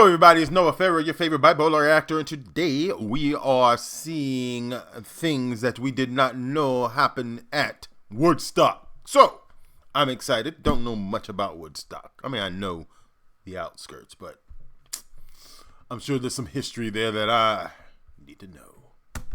Hello everybody, it's Noah Farrer, your favorite bipolar actor, and today we are seeing things that we did not know happen at Woodstock. So, I'm excited. Don't know much about Woodstock. I mean, I know the outskirts, but I'm sure there's some history there that I need to know.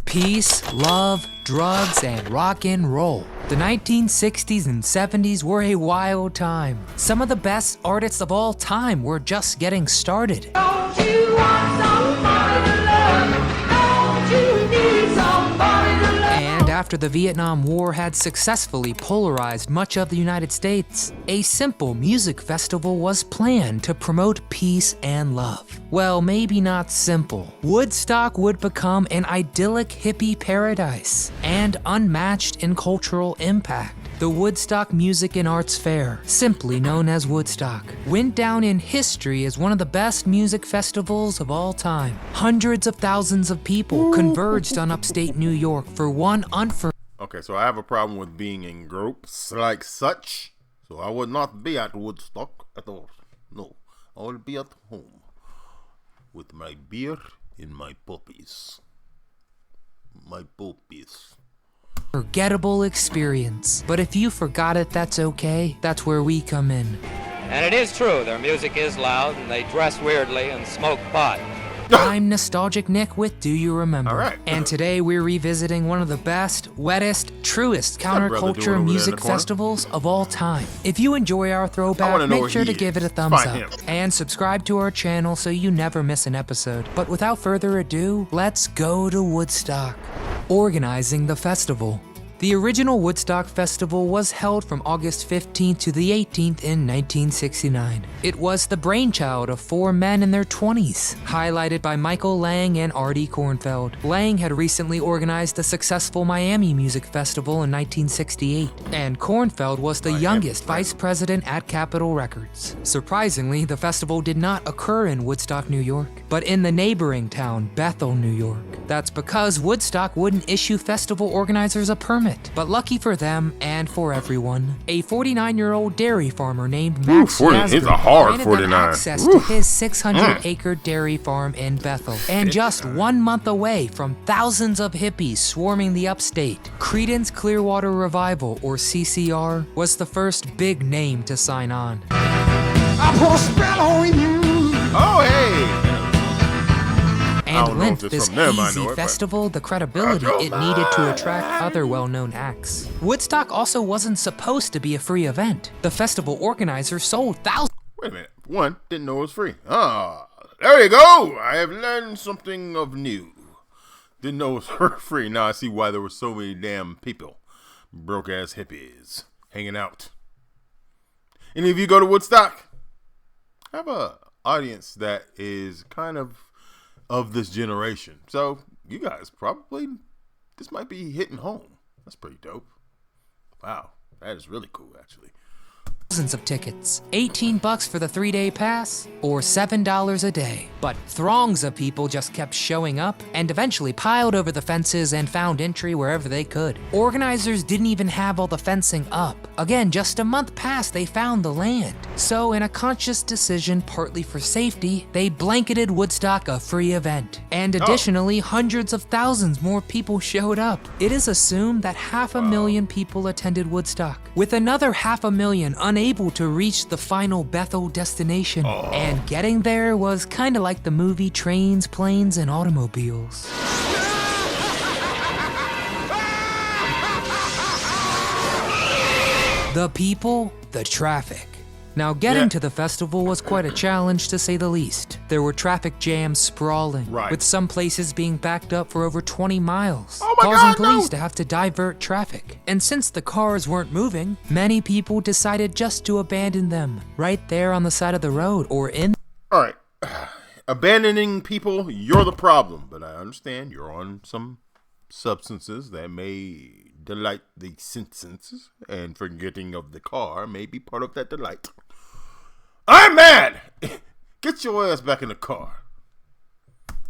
Peace, love, drugs, and rock and roll. The 1960s and 70s were a wild time. Some of the best artists of all time were just getting started. Don't you want somebody to love? Don't you need somebody to love? And after the Vietnam War had successfully polarized much of the United States, a simple music festival was planned to promote peace and love. Well, maybe not simple. Woodstock would become an idyllic hippie paradise and unmatched in cultural impact. The Woodstock Music and Arts Fair, simply known as Woodstock, went down in history as one of the best music festivals of all time. Hundreds of thousands of people converged on upstate New York for one Okay, so I have a problem with being in groups like such, so I would not be at Woodstock at all. No, I will be at home with my beer and my puppies. My puppies. unforgettable experience. But if you forgot it, that's okay. That's where we come in. And it is true, their music is loud, and they dress weirdly and smoke pot. I'm Nostalgic Nick with Do You Remember? All right. And today we're revisiting one of the best, wettest, truest brother doing over there counterculture in music the corner? festivals of all time. If you enjoy our I throwback, wanna know make where sure he to give it a is. thumbs Find up. him. And subscribe to our channel so you never miss an episode. But without further ado, let's go to Woodstock. Organizing the festival. The original Woodstock Festival was held from August 15th to the 18th in 1969. It was the brainchild of four men in their 20s, highlighted by Michael Lang and Artie Kornfeld. Lang had recently organized the successful Miami Music Festival in 1968, and Kornfeld was the youngest vice president at Capitol Records. Surprisingly, the festival did not occur in Woodstock, New York, but in the neighboring town, Bethel, New York. That's because Woodstock wouldn't issue festival organizers a permit. But lucky for them and for everyone, a 49-year-old dairy farmer named Max 40 Yasgurd he's a hard granted them 49. access to his 600-acre dairy farm in Bethel. And just 1 month away from thousands of hippies swarming the upstate, Creedence Clearwater Revival, or CCR, was the first big name to sign on. I put a spell on you. Oh, hey! I And don't know if lent it's this from them, I easy know it, but- festival the credibility it needed to attract other well-known acts. Woodstock also wasn't supposed to be a free event. The festival organizers sold thousands. Wait a minute. One, didn't know it was free. Ah, there you go. I have learned something of new. Didn't know it was free. Now I see why there were so many damn people. Broke-ass hippies hanging out. Any of you go to Woodstock? I have a audience that is kind of this generation. So you guys probably, this might be hitting home. That's pretty dope. Wow. That is really cool, actually. Of tickets, $18 for the 3-day pass, or $7 a day. But throngs of people just kept showing up and eventually piled over the fences and found entry wherever they could. Organizers didn't even have all the fencing up. Again, just a month past they found the land. So in a conscious decision, partly for safety, they blanketed Woodstock a free event. And additionally, hundreds of thousands more people showed up. It is assumed that 500,000 people attended Woodstock, with another 500,000 unable to reach the final Bethel destination. And getting there was kinda like the movie Trains, Planes, and Automobiles. The people, the traffic. Now, getting to the festival was quite a challenge, to say the least. There were traffic jams sprawling, Right. with some places being backed up for over 20 miles, Oh my causing God, police no! to have to divert traffic. And since the cars weren't moving, many people decided just to abandon them, right there on the side of the road or in. All right. Abandoning people, you're the problem. But I understand you're on some substances that may delight the senses, and forgetting of the car may be part of that delight. I'm mad! Get your ass back in the car.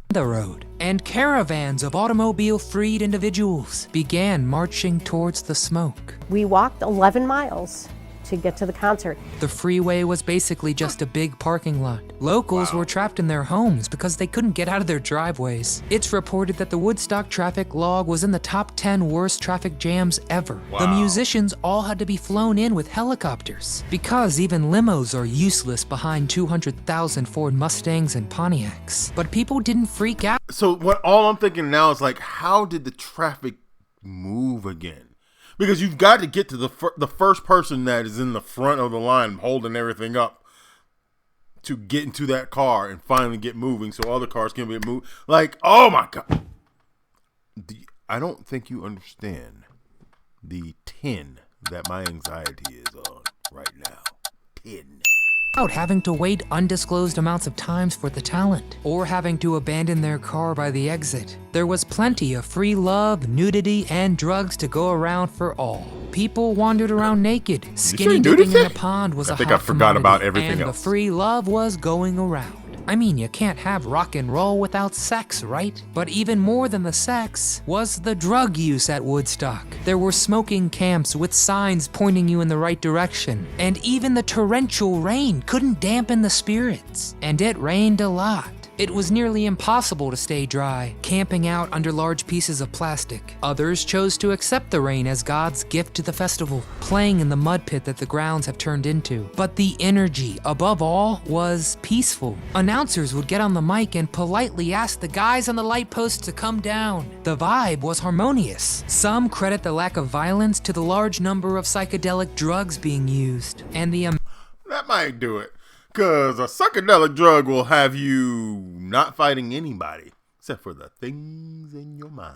The road, and caravans of automobile-freed individuals began marching towards the smoke. We walked 11 miles to get to the concert. The freeway was basically just a big parking lot. Locals were trapped in their homes because they couldn't get out of their driveways. It's reported that the Woodstock traffic log was in the top 10 worst traffic jams ever. The musicians all had to be flown in with helicopters because even limos are useless behind 200,000 Ford Mustangs and Pontiacs. But people didn't freak out. So what all I'm thinking now is like, how did the traffic move again? Because you've got to get to the first person that is in the front of the line holding everything up to get into that car and finally get moving so other cars can be moved. Like, oh my God. I don't think you understand the 10 that my anxiety is on right now. 10. Out having to wait undisclosed amounts of times for the talent, or having to abandon their car by the exit. There was plenty of free love, nudity, and drugs to go around for all. People wandered around naked. Skinny dipping in the pond was a hot I forgot about everything and else. The free love was going around. I mean, you can't have rock and roll without sex, right? But even more than the sex was the drug use at Woodstock. There were smoking camps with signs pointing you in the right direction. And even the torrential rain couldn't dampen the spirits. And it rained a lot. It was nearly impossible to stay dry, camping out under large pieces of plastic. Others chose to accept the rain as God's gift to the festival, playing in the mud pit that the grounds have turned into. But the energy, above all, was peaceful. Announcers would get on the mic and politely ask the guys on the light posts to come down. The vibe was harmonious. Some credit the lack of violence to the large number of psychedelic drugs being used, and That might do it. Because a psychedelic drug will have you not fighting anybody except for the things in your mind.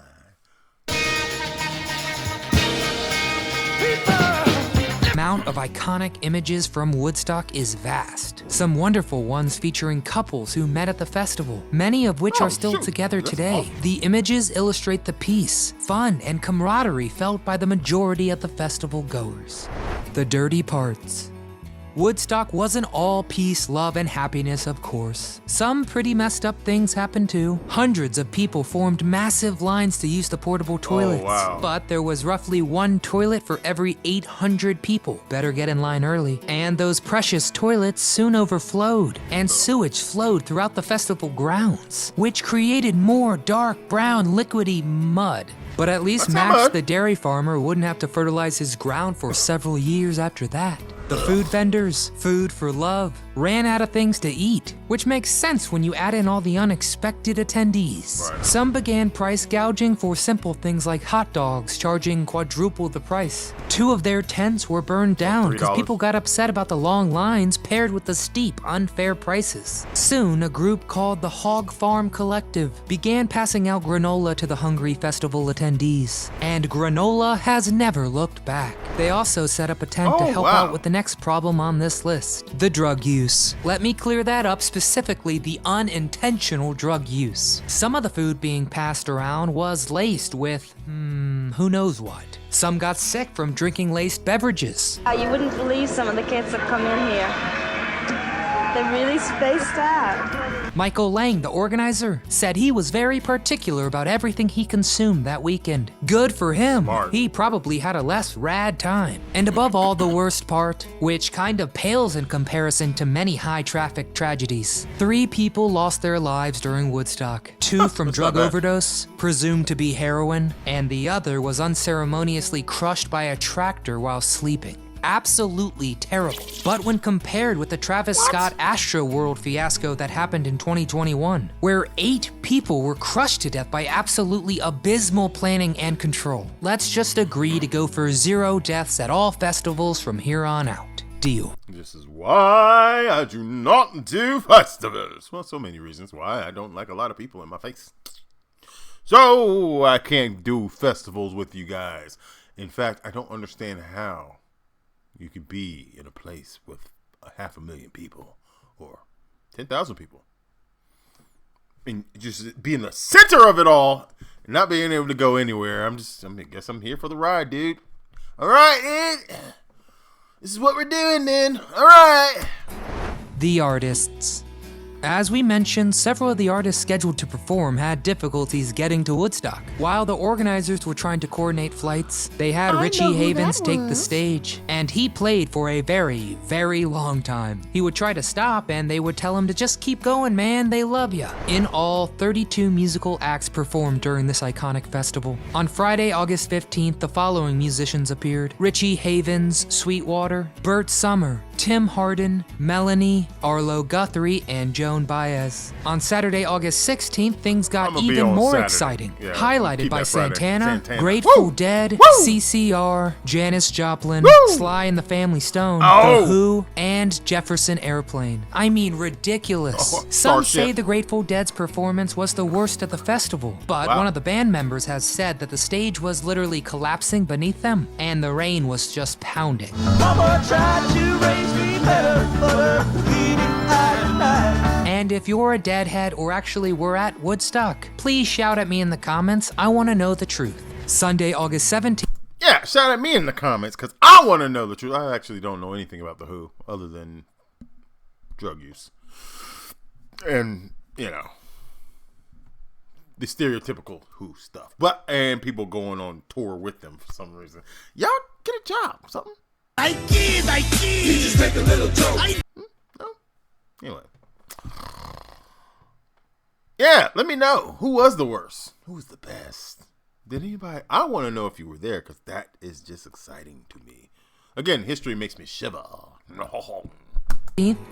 amount of iconic images from Woodstock is vast. Some wonderful ones featuring couples who met at the festival, many of which are still together today. Awesome. The images illustrate the peace, fun, and camaraderie felt by the majority of the festival goers. The dirty parts. Woodstock wasn't all peace, love, and happiness, of course. Some pretty messed up things happened too. Hundreds of people formed massive lines to use the portable toilets. wow. But there was roughly one toilet for every 800 people. Better get in line early. And those precious toilets soon overflowed, and sewage flowed throughout the festival grounds, which created more dark brown liquidy mud. But at least That's not Max mud. the dairy farmer wouldn't have to fertilize his ground for several years after that. The food vendors, food for love, ran out of things to eat, which makes sense when you add in all the unexpected attendees. Right. Some began price gouging for simple things like hot dogs, charging quadruple the price. 2 of their tents were burned down because $3. people got upset about the long lines paired with the steep, unfair prices. Soon, a group called the Hog Farm Collective began passing out granola to the hungry festival attendees. And granola has never looked back. They also set up a tent to Oh, help wow. out with the next problem on this list, the drug use. Let me clear that up, specifically the unintentional drug use. Some of the food being passed around was laced with, who knows what. Some got sick from drinking laced beverages. You wouldn't believe some of the kids that come in here. They're really spaced out. Michael Lang, the organizer, said he was very particular about everything he consumed that weekend. Good for him. Smart. He probably had a less rad time. And above all, the worst part, which kind of pales in comparison to many high-traffic tragedies. 3 people lost their lives during Woodstock. 2 from drug bad. overdose, presumed to be heroin, and the other was unceremoniously crushed by a tractor while sleeping. Absolutely terrible. But when compared with the Travis Scott Astroworld fiasco that happened in 2021, where 8 people were crushed to death by absolutely abysmal planning and control, let's just agree to go for 0 deaths at all festivals from here on out. Deal. This is why I do not do festivals. Well, so many reasons why I don't like a lot of people in my face. So I can't do festivals with you guys. In fact, I don't understand how you could be in a place with 500,000 people or 10,000 people and just be in the center of it all and not being able to go anywhere. I guess I'm here for the ride, dude. All right, dude. This is what we're doing then. All right. The artists. As we mentioned, several of the artists scheduled to perform had difficulties getting to Woodstock. While the organizers were trying to coordinate flights, they had Richie Havens take the stage, and he played for a very, very long time. He would try to stop, and they would tell him to just keep going, man, they love ya. In all, 32 musical acts performed during this iconic festival. On Friday, August 15th, the following musicians appeared: Richie Havens, Sweetwater, Bert Summer, Tim Hardin, Melanie, Arlo Guthrie, and Joan Baez. On Saturday, August 16th, things got even more exciting, highlighted by Santana, Grateful Dead, CCR, Janis Joplin, Sly and the Family Stone, The Who, and Jefferson Airplane. I mean, ridiculous. Some say the Grateful Dead's performance was the worst at the festival, but one of the band members has said that the stage was literally collapsing beneath them, and the rain was just pounding. Mama tried to raise me better, but her bleeding eye tonight. And if you're a Deadhead or actually were at Woodstock, please shout at me in the comments. I want to know the truth. Sunday, August 17th. Yeah, shout at me in the comments, because I want to know the truth. I actually don't know anything about The Who other than drug use. And, you know, the stereotypical Who stuff. And people going on tour with them for some reason. Y'all get a job or something. I did. You just make a little joke. No? Anyway. Yeah, let me know. Who was the worst? Who was the best? Did anybody? I want to know if you were there, because that is just exciting to me. Again, history makes me shiver.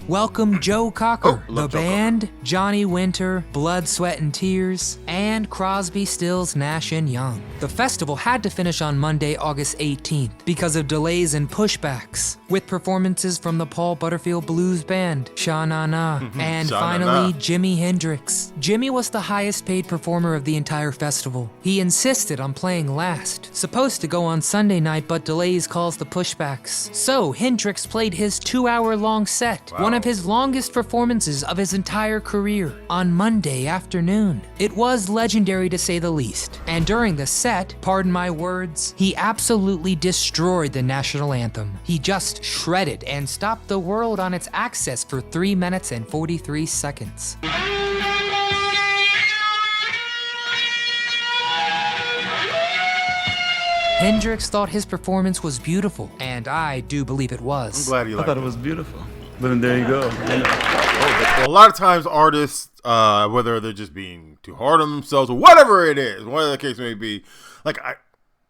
Welcome Joe Cocker, the Joe band, Cocker. Johnny Winter, Blood, Sweat and Tears, and Crosby, Stills, Nash and Young. The festival had to finish on Monday, August 18th because of delays and pushbacks, with performances from the Paul Butterfield Blues Band, Sha-Na-Na, and finally Jimi Hendrix. Jimmy was the highest paid performer of the entire festival. He insisted on playing last, supposed to go on Sunday night, but delays caused the pushbacks. So Hendrix played his 2-hour-long set, one of his longest performances of his entire career, on Monday afternoon. It was legendary to say the least, and during the set, pardon my words, he absolutely destroyed the national anthem. He just shredded and stopped the world on its axis for 3 minutes and 43 seconds. Hendrix thought his performance was beautiful, and I do believe it was. I'm glad he liked I thought it was beautiful. But then there you go. A lot of times artists, whether they're just being too hard on themselves or whatever it is, whatever the case may be, like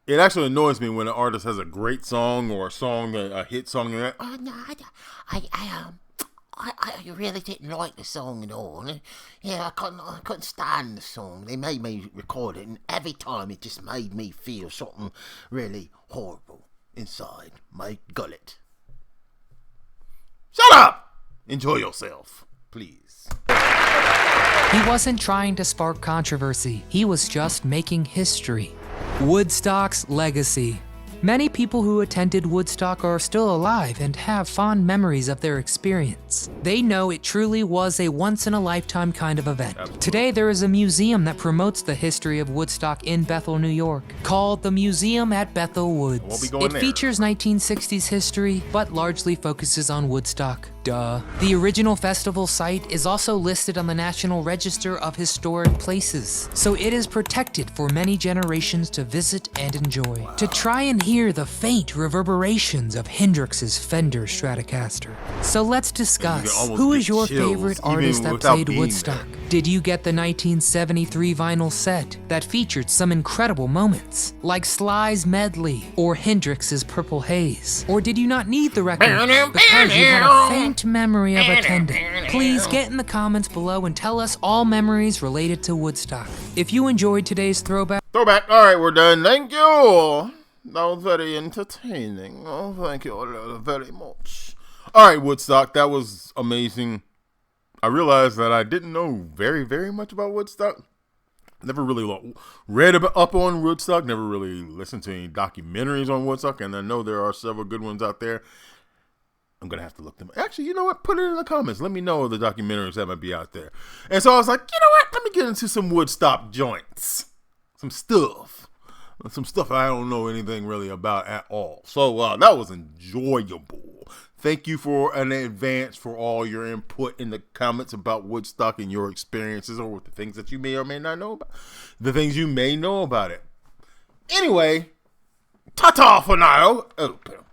it actually annoys me when an artist has a great song or a hit song, and Oh no, I really didn't like the song at all. Yeah, I couldn't stand the song. They made me record it, and every time it just made me feel something really horrible inside my gullet. shut up! Enjoy yourself, please. He wasn't trying to spark controversy, he was just making history. Woodstock's legacy. Many people who attended Woodstock are still alive and have fond memories of their experience. They know it truly was a once-in-a-lifetime kind of event. Today, there is a museum that promotes the history of Woodstock in Bethel, New York, called the Museum at Bethel Woods. Won't be going It there. features 1960s history, but largely focuses on Woodstock. Duh. The original festival site is also listed on the National Register of Historic Places, so it is protected for many generations to visit and enjoy. To try and hear the faint reverberations of Hendrix's Fender Stratocaster. So let's discuss, almost who get is your chills, favorite even artist that without played being Woodstock? there. Did you get the 1973 vinyl set that featured some incredible moments, like Sly's Medley or Hendrix's Purple Haze? Or did you not need the record because you had a faint memory of attending? Please get in the comments below and tell us all memories related to Woodstock. If you enjoyed today's throwback, Throwback. All right, we're done. Thank you. That was very entertaining. Oh, thank you very much. All right, Woodstock. That was amazing. I realized that I didn't know very, very much about Woodstock. Never really read up on Woodstock. Never really listened to any documentaries on Woodstock. And I know there are several good ones out there. I'm going to have to look them up. Actually, you know what? Put it in the comments. Let me know the documentaries that might be out there. And so I was like, you know what? Let me get into some Woodstock joints. Some stuff. some stuff I don't know anything really about at all. So that was enjoyable. Thank you in advance for all your input in the comments about Woodstock and your experiences or the things that you may or may not know about. The things you may know about it. Anyway, ta-ta for now. Open.